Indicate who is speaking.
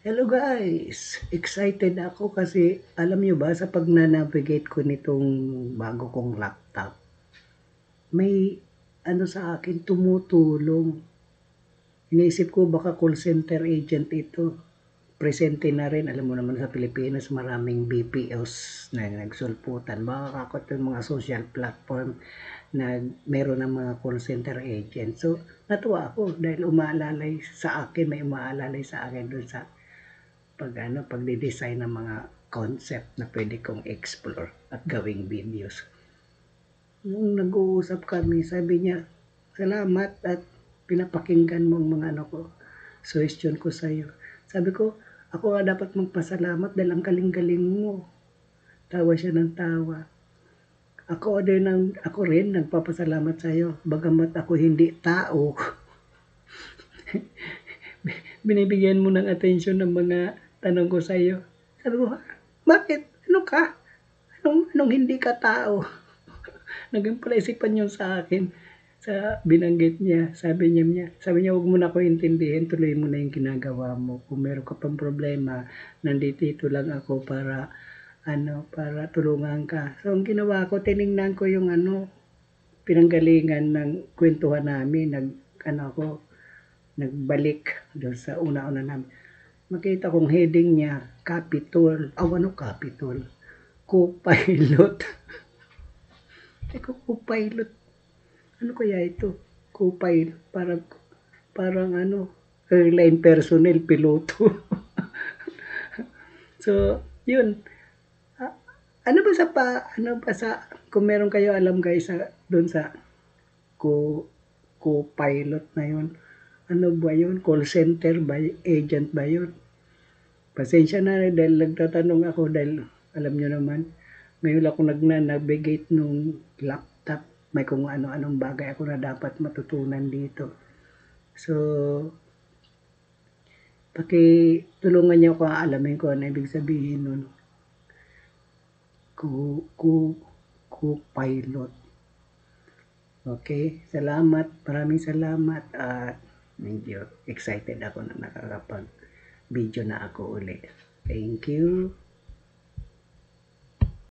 Speaker 1: Hello guys! Excited ako kasi alam nyo ba sa pag-navigate ko nitong bago kong laptop, may ano sa akin tumutulong. Iniisip ko baka call center agent ito. Presente na rin, alam mo naman sa Pilipinas maraming BPOs na nagsulputan. Baka ako itong mga social platform na meron ng mga call center agent. So natuwa ako dahil umaalalay sa akin, may umaalalay sa akin dun sa pagde-design ng mga concept na pwede kong explore at gawing videos. Nung nag-uusap kami, sabi niya, salamat at pinapakinggan mo ang mga ano ko, suggestion ko sa iyo. Sabi ko, ako nga dapat magpasalamat dahil ang galing-galing mo. Tawa siya ng tawa. Ako rin nagpapasalamat sa iyo. Bagamat ako hindi tao, binibigyan mo ng atensyon ng mga tanong ko sa iyo. Sabi ko, bakit? Ano ka? Anong hindi ka tao? Naging palaisipan yun sa akin. Sa binanggit niya, sabi niya, huwag mo na ako intindihin, tuloy mo na yung ginagawa mo. Kung meron ka pang problema, nandito lang ako para tulungan ka. So, ang ginawa ko, tiningnan ko yung pinanggalingan ng kwentuhan namin, nagbalik doon sa una-una namin. Makita kong heading niya, Capitol. Capitol? Co-pilot. Co-pilot. Ano kaya ito? Co-pilot. Parang airline personnel, piloto. So, yun. Ano ba sa, kung meron kayo alam guys, doon sa co-pilot na yun, ano ba yun? Call center ba? Agent ba yun? Pasensya na dahil nagtatanong ako dahil alam nyo naman, ngayon ako nag-navigate nung laptop. May kung ano-anong bagay ako na dapat matutunan dito. So, pakitulungan niyo ako alamin ko ano ibig sabihin nun. Co-pilot. Okay, salamat. Maraming salamat at medyo excited ako na nakakapag-video na ako ulit. Thank you.